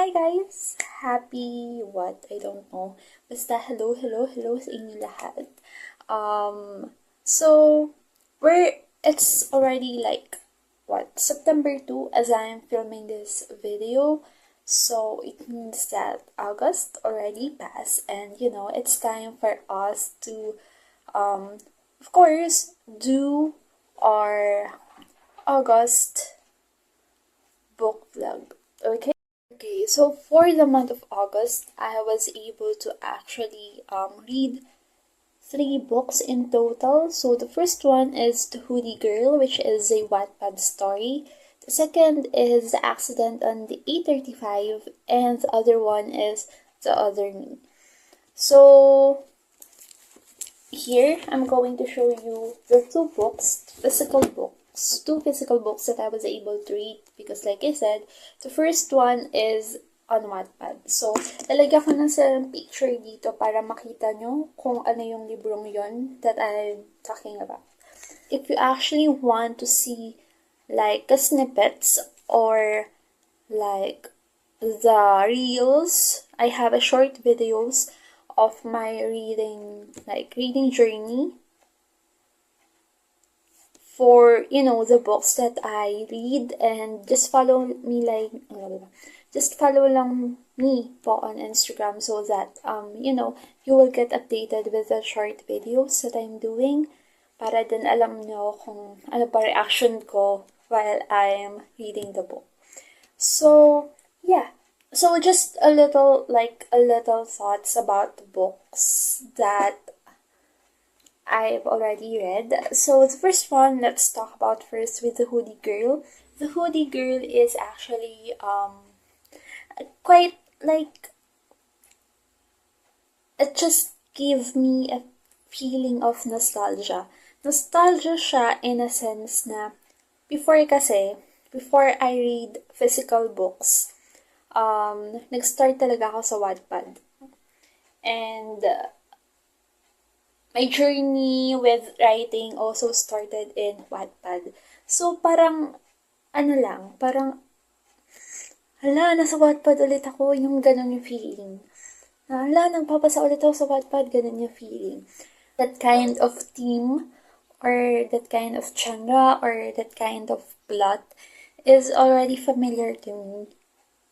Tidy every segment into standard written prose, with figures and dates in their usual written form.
Hi guys! Happy what? I don't know. Basta hello sa inyo lahat. So it's already like what? September 2 as I'm filming this video. So it means that August already passed and it's time for us to of course do our August book vlog. Okay, so for the month of August, I was able to actually read 3 books in total. So the first one is The Hoodie Girl, which is a Wattpad story. The second is The Accident on the A35, and the other one is The Other Me. So here I'm going to show you the 2 books, two physical books that I was able to read because like I said, the first one is on Wattpad. So, lalagyan ko ng picture dito para makita nyo kung ano yung librong yon that I'm talking about. If you actually want to see like snippets or like the reels, I have a short videos of my reading journey for the books that I read, and just follow lang me po on Instagram so that you will get updated with the short videos that I'm doing para din alam nyo kung ano pa reaction ko while I'm reading the book. So yeah, so just a little thoughts about the books that I've already read. So the first one, let's talk about first with The Hoodie Girl. The Hoodie Girl is actually quite like, it just gave me a feeling of nostalgia. Nostalgia siya in a sense na before I read physical books, nag-start talaga ako sa Wattpad. And my journey with writing also started in Wattpad. So, parang, nasa Wattpad ulit ako, yung ganun yung feeling. Nagpapasa ulit ako sa Wattpad, ganun yung feeling. That kind of theme, or that kind of genre, or that kind of plot is already familiar to me.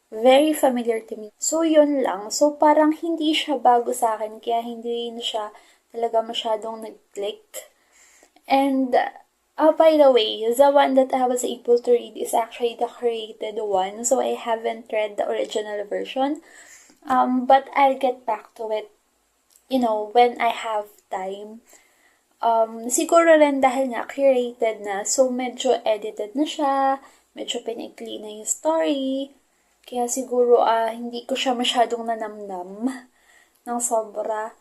Very familiar to me. So, yun lang. So, parang hindi siya bago sa akin, kaya hindi na siya talaga masyadong nag-click. And, by the way, the one that I was able to read is actually the created one. So, I haven't read the original version. But I'll get back to it, when I have time. Siguro rin dahil nga curated na, so medyo edited na siya, medyo pinaikli na yung story. Kaya siguro hindi ko siya masyadong nanamnam ng sobra.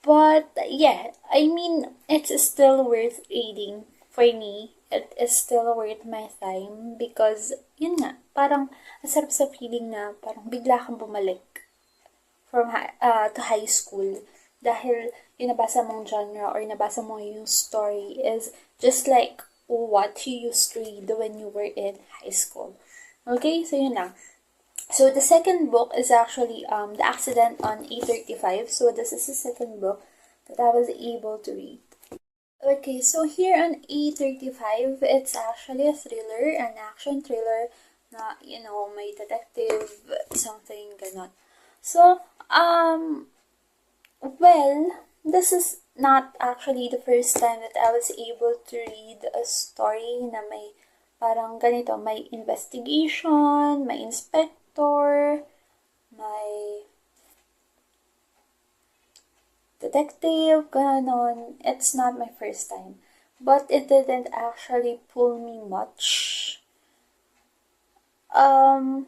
But yeah, I mean, it's still worth reading for me. It is still worth my time because, yun nga, parang asarap sa feeling na parang bigla kang bumalik from to high school. Dahil yung nabasa mong genre or nabasa mo yung story is just like what you used to read when you were in high school. Okay, so yun lang. So the second book is actually The Accident on A35. So this is the second book that I was able to read. Okay, so here on A35, it's actually a thriller, an action thriller na, may detective, something ganon. So, well, this is not actually the first time that I was able to read a story na may parang ganito, may investigation, may inspector, may detective, ganon. It's not my first time. But it didn't actually pull me much. I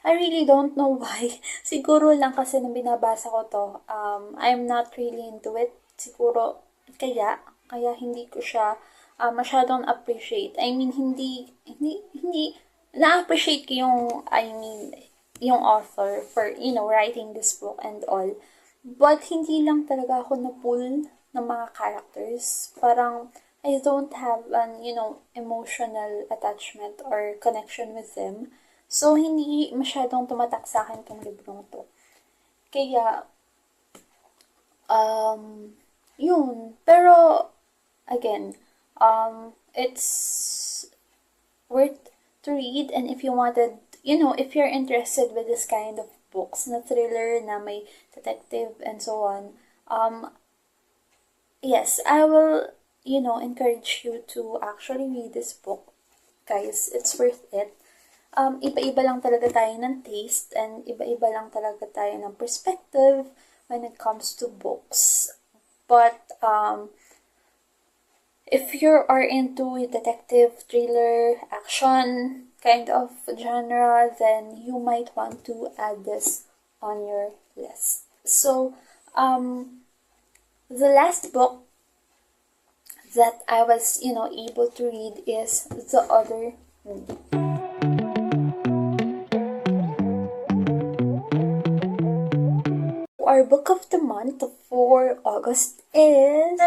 really don't know why. Siguro lang kasi nung binabasa ko to, I'm not really into it. Siguro, kaya hindi ko siya masyadong appreciate. I mean, hindi, na-appreciate ko yung author for, writing this book and all. But, hindi lang talaga ako na-pull ng mga characters. Parang, I don't have an, emotional attachment or connection with them. So, hindi masyadong tumatak sa akin tong librong to. Kaya, yun. Pero, again, it's worth to read, and if you wanted, if you're interested with this kind of books na thriller na may detective and so on, yes, I will, encourage you to actually read this book. Guys, it's worth it. Iba-iba lang talaga tayo ng taste, and iba-iba lang talaga tayo ng perspective when it comes to books. But, if you are into detective, thriller, action kind of genre, then you might want to add this on your list. So, the last book that I was, able to read is The Other Moon. Our book of the month for August is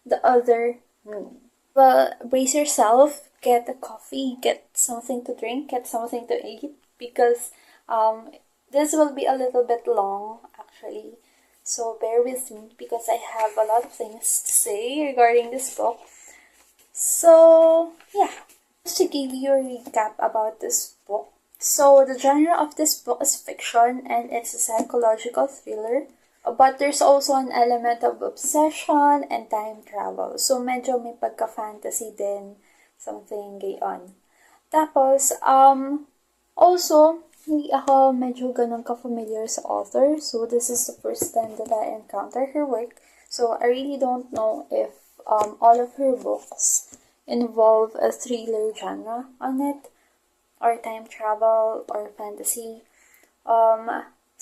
The Other Moon. Well, brace yourself, get a coffee, get something to drink, get something to eat, because this will be a little bit long, actually. So bear with me, because I have a lot of things to say regarding this book. So, yeah, just to give you a recap about this book. So, the genre of this book is fiction, and it's a psychological thriller. But there's also an element of obsession and time travel. So, medyo may pagka-fantasy din, something gayon. Tapos, also, hindi ako medyo ganun ka-familiar sa author. So, this is the first time that I encounter her work. So, I really don't know if all of her books involve a thriller genre on it, or time travel, or fantasy.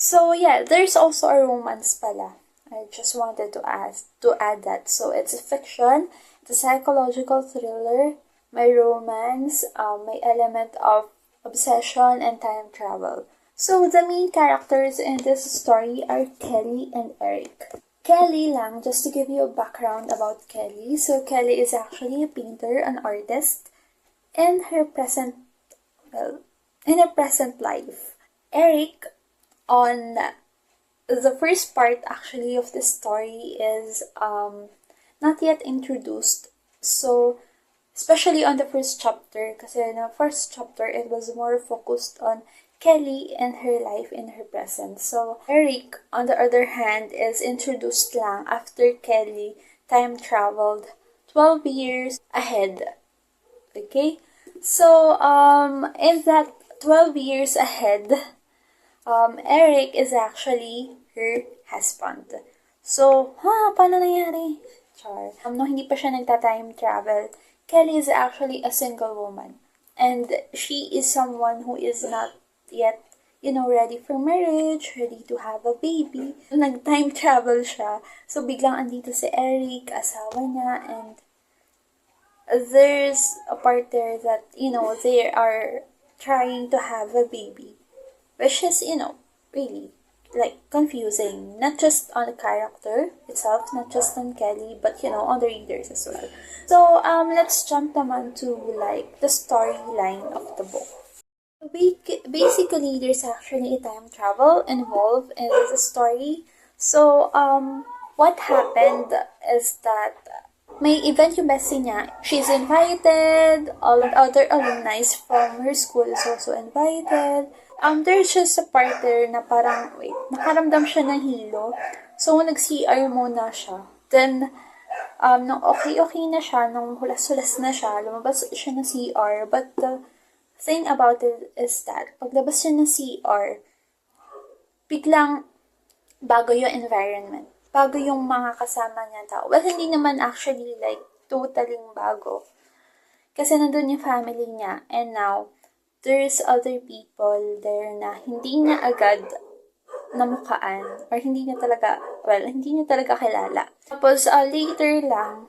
So yeah, there's also a romance pala. I just wanted to add that. So it's a fiction, it's a psychological thriller, may romance, may element of obsession and time travel. So the main characters in this story are Kelly and Eric. Kelly lang, just to give you a background about Kelly. So Kelly is actually a painter, an artist, in her present life. Eric, on the first part actually of the story, is not yet introduced. So, especially on the first chapter, kasi in the first chapter, it was more focused on Kelly and her life in her present. So, Eric, on the other hand, is introduced lang after Kelly time traveled 12 years ahead. Okay? So, in that 12 years ahead, Eric is actually her husband. So, paano nangyari? Char. No, hindi pa siya nagta-time travel. Kelly is actually a single woman. And she is someone who is not yet, ready for marriage, ready to have a baby. Nag-time travel siya. So, biglang andito si Eric, asawa niya, and there's a part there that, they are trying to have a baby. Which is, really, confusing. Not just on the character itself, not just on Kelly, but, on the readers as well. So, let's jump naman to, the storyline of the book. Basically, there's actually a time travel involved in the story. So, what happened is that may event yung bestie niya. She's invited, all of other alumni from her school is also invited. There's just a part there na parang, nakaramdam siya ng hilo. So, nag-CR muna siya. Then, nung okay na siya, nung hulas-hulas na siya, lumabas siya ng CR. But the thing about it is that, paglabas siya ng CR, biglang bago yung environment. Bago yung mga kasama niya tao. Well, hindi naman actually totaling bago. Kasi nandun yung family niya. And now, there's other people there na hindi niya agad namukaan. Or hindi niya talaga kilala. Tapos, later lang,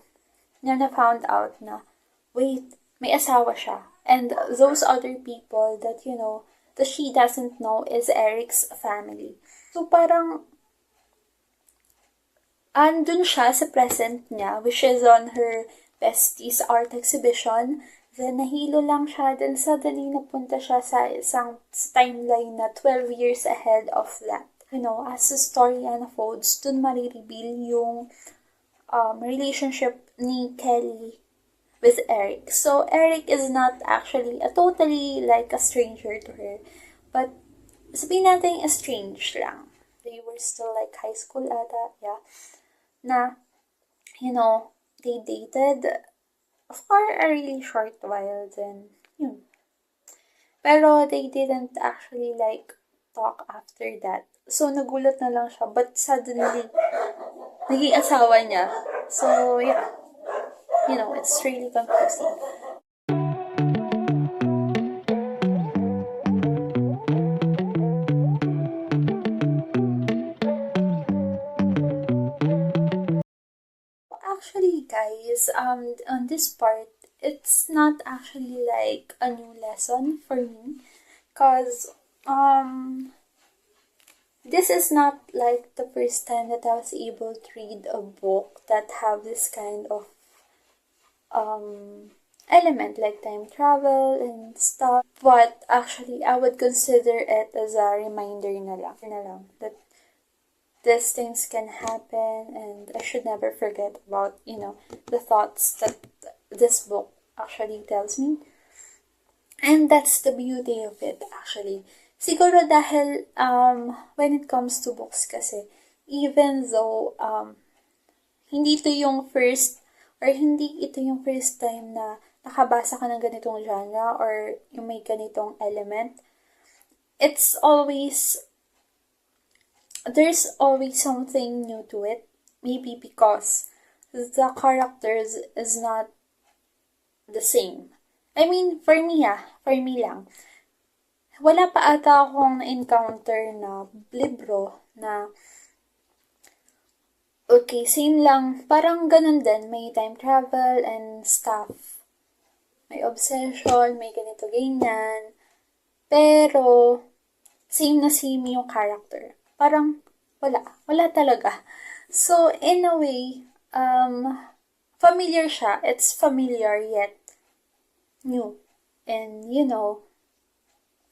niya na-found out na, wait, may asawa siya. And those other people that, that she doesn't know is Eric's family. So, parang, andun siya sa present niya, which is on her bestie's art exhibition. Then, nahilo lang siya. Then, suddenly, napunta siya sa isang timeline na 12 years ahead of that. As the story unfolds, dun marireveal yung relationship ni Kelly with Eric. So, Eric is not actually a totally like a stranger to her. But, sabihin natin estranged lang. They were still like high school ata, yeah. Na, they dated for a really short while, then, yun. Pero they didn't actually like talk after that. So, nagulat na lang siya. But suddenly, naging asawa niya. So, yeah. It's really confusing. Actually, guys, on this part, it's not actually like a new lesson for me. Because, this is not like the first time that I was able to read a book that have this kind of element like time travel and stuff. But actually, I would consider it as a reminder na lang that these things can happen and I should never forget about, the thoughts that this book actually tells me. And that's the beauty of it actually. Siguro dahil when it comes to books kasi, even though hindi ito yung first time na nakabasa ka ng ganitong genre or yung may ganitong element, there's always something new to it. Maybe because the characters is not the same. I mean, for me lang. Wala pa ata akong na-encounter na libro na okay, same lang. Parang ganun din. May time travel and stuff. May obsession, may ganito, ganyan. Pero, same na same yung character. Parang, wala talaga. So, in a way, familiar siya. It's familiar yet new. And,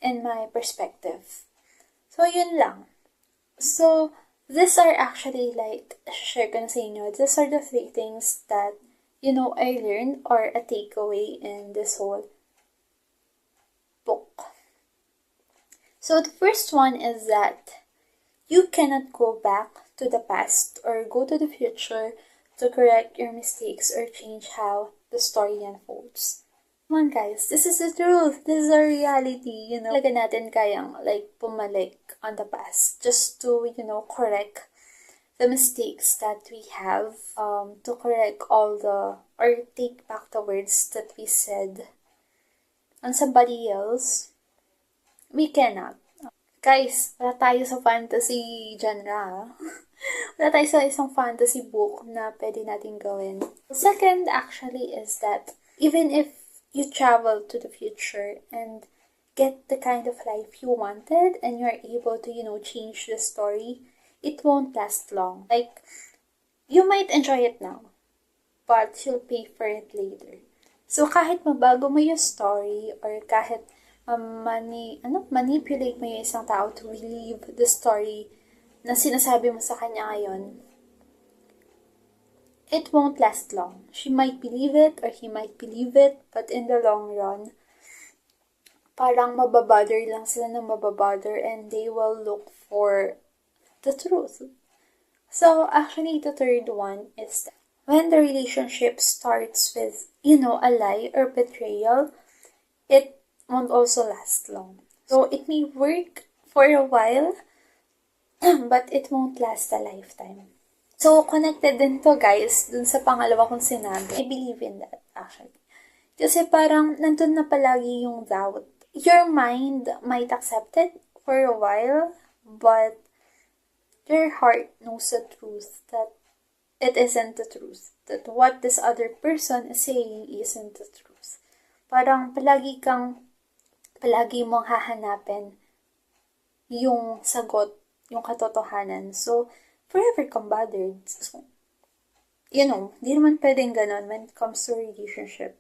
in my perspective. So, yun lang. So, these are actually like, share ko na sa inyo, these are the 3 things that, I learned or a takeaway in this whole book. So, the first one is that you cannot go back to the past or go to the future to correct your mistakes or change how the story unfolds. Come on guys, this is the truth. This is our reality, Talaga natin kayang like pumalik on the past just to, correct the mistakes that we have, to correct or take back the words that we said on somebody else. We cannot. Guys, wala tayo sa fantasy genre. Wala tayo sa isang fantasy book na pwede natin gawin. The second actually is that even if you travel to the future and get the kind of life you wanted and you're able to, change the story, it won't last long. Like, you might enjoy it now, but you'll pay for it later. So, kahit mabago mo yung story or kahit manipulate mo yung isang tao to believe the story na sinasabi mo sa kanya ngayon, it won't last long. She might believe it or he might believe it, but in the long run, parang mababother lang sila ng mababother and they will look for the truth. So, actually, the third one is that when the relationship starts with, a lie or betrayal, it won't also last long. So, it may work for a while, but it won't last a lifetime. So, connected din to guys, dun sa pangalawa kong sinabi. I believe in that, actually. Kasi parang, nandun na palagi yung doubt. Your mind might accept it for a while, but your heart knows the truth that it isn't the truth. That what this other person is saying isn't the truth. Parang palagi mong hahanapin yung sagot, yung katotohanan. So, forever kang bothered. So, di naman pwedeng ganon when it comes to relationship.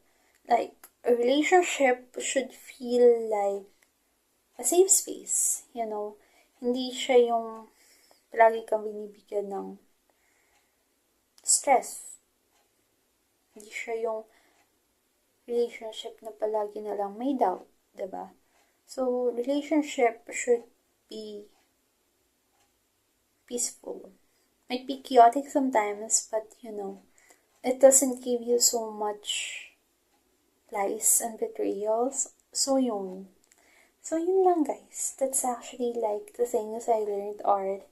Like, a relationship should feel like a safe space, Hindi siya yung lagi kang binibigyan ng stress. Hindi siya yung relationship na palagi na lang may doubt, diba? So, relationship should be peaceful. Might be chaotic sometimes, but it doesn't give you so much lies and betrayals. So yun lang guys. That's actually like the things I learned are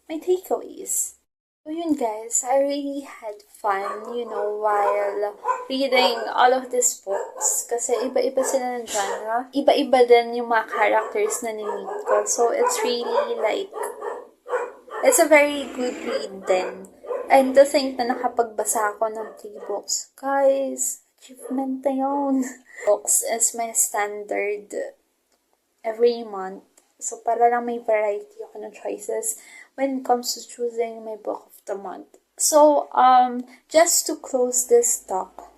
my takeaways. So yun guys, I really had fun, while reading all of these books. Kasi iba-iba sila ng genre. Iba-iba din yung mga characters na ni-meet ko. So it's really like, it's a very good read then. And to think na nakapagbasa ako ng 3 books. Guys, achievement na yun. Books is my standard every month. So, para lang may variety ako ng choices when it comes to choosing my book of the month. So, just to close this talk,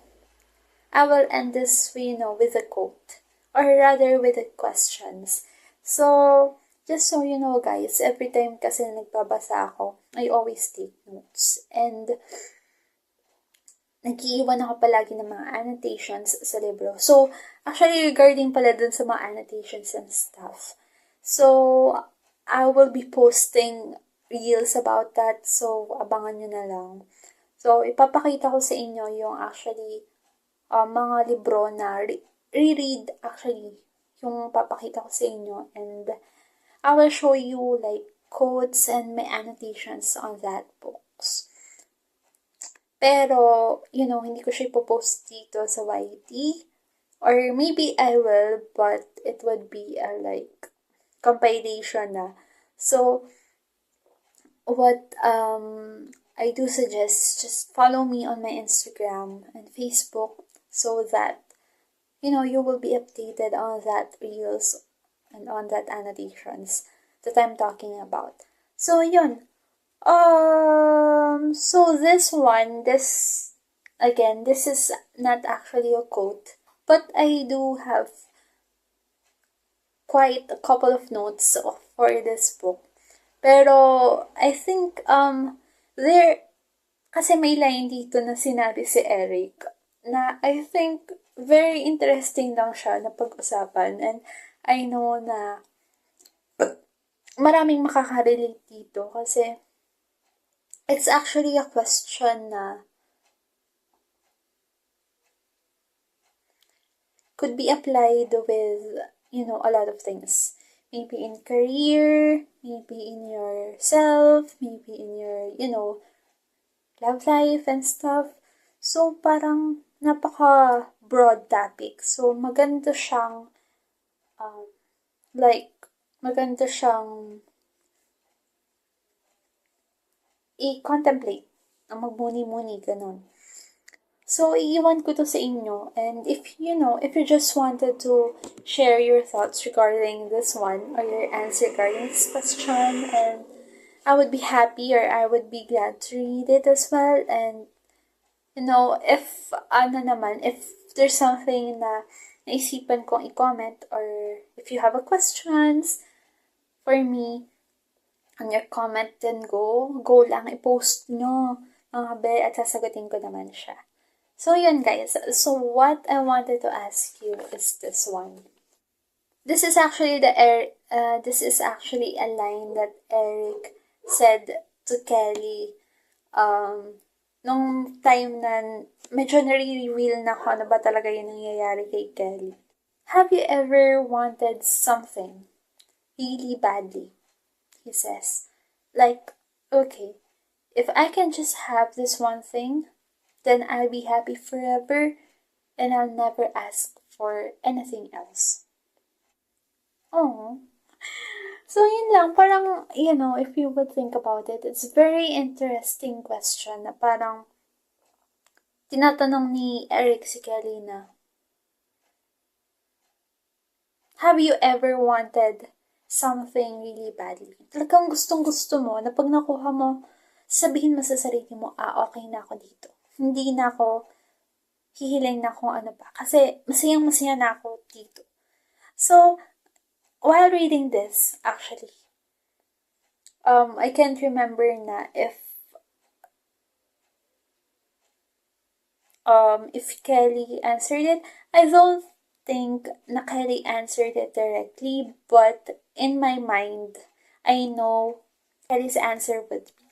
I will end this, with a quote. Or rather, with the questions. So, just so you know, guys, every time kasi nagbabasa ako, I always take notes. And, nag-iiwan ako palagi ng mga annotations sa libro. So, actually, regarding pala dun sa mga annotations and stuff. So, I will be posting reels about that. So, abangan nyo na lang. So, ipapakita ko sa inyo yung actually mga libro na reread actually yung papakita ko sa inyo. And I will show you like quotes and my annotations on that books. Pero, hindi ko siya ipopost dito sa YT. Or maybe I will, but it would be a like compilation na. So, what I do suggest, just follow me on my Instagram and Facebook so that, you will be updated on that reels and on that annotations that I'm talking about. So, yun. So this is not actually a quote, but I do have quite a couple of notes for this book. Pero, I think, kasi may line dito na sinabi si Eric, na I think very interesting lang siya na pag-usapan, and I know na maraming makaka-relate dito kasi it's actually a question na could be applied with, a lot of things. Maybe in career, maybe in yourself, maybe in your, love life and stuff. So, parang napaka-broad topic. So, maganda siyang, i-contemplate, magmuni-muni, ganun. So, iiwan ko to sa inyo. And if you just wanted to share your thoughts regarding this one or your answer regarding this question, and I would be happy or I would be glad to read it as well. And, if there's something na naisipan kong i-comment or if you have a questions for me on your comment, then go lang, i-post nyo mga be at sasagutin ko naman siya. So, yun guys. So, what I wanted to ask you is this one. This is actually a line that Eric said to Kelly nung time na medyo nare-reveal na ako na ba talaga yung nangyayari kay Kelly. Have you ever wanted something really badly? He says. Like, okay, if I can just have this one thing, then I'll be happy forever and I'll never ask for anything else. Oh. So, yun lang. Parang, if you would think about it, it's a very interesting question na parang tinatanong ni Eric si Kelly na, have you ever wanted something really badly? Talagang gustong-gusto mo na pag nakuha mo, sabihin mo sa sarili mo, okay na ako dito. Hindi na ako hihiling na kung ano pa. Kasi masayang-masaya na ako dito. So, while reading this, actually, I can't remember na if Kelly answered it. I don't think na Kelly answered it directly, but in my mind, I know Kelly's answer would be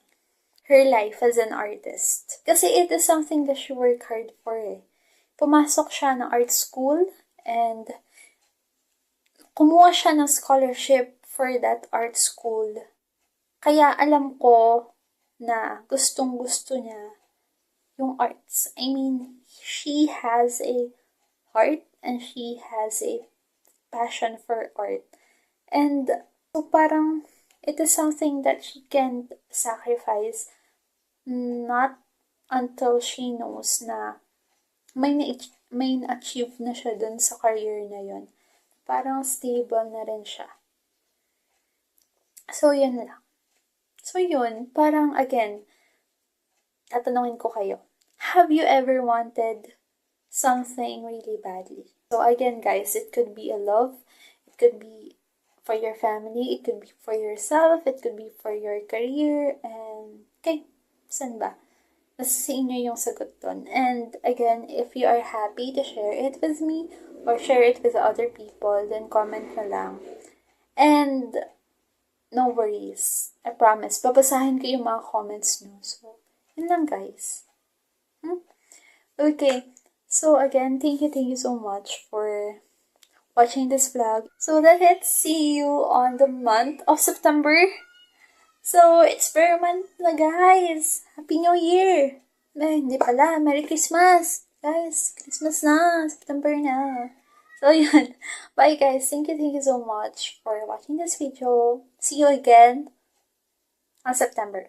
her life as an artist. Kasi it is something that she worked hard for eh. Pumasok siya ng art school and kumuha siya ng scholarship for that art school. Kaya alam ko na gustong-gusto niya yung arts. I mean, she has a heart and she has a passion for art. And so parang it is something that she can't sacrifice, not until she knows na may na-achieve na siya dun sa career na yun. Parang stable na rin siya. So, yun lang. So, yun, parang again, tatanungin ko kayo, have you ever wanted something really badly? So, again, guys, it could be a love, it could be for your family, it could be for yourself, it could be for your career, and okay, saan ba? Nasa sa inyo yung sagot dun. And again, if you are happy to share it with me, or share it with other people, then comment na lang. And no worries. I promise. Babasahin ko yung mga comments nyo. So, yun lang guys. Okay. So again, thank you so much for watching this vlog. So let's see you on the month of September. So, it's per month na guys. Happy New Year! Hindi pala. Merry Christmas! Guys, Christmas na. September na. So, yun. Bye guys. Thank you so much for watching this video. See you again on September.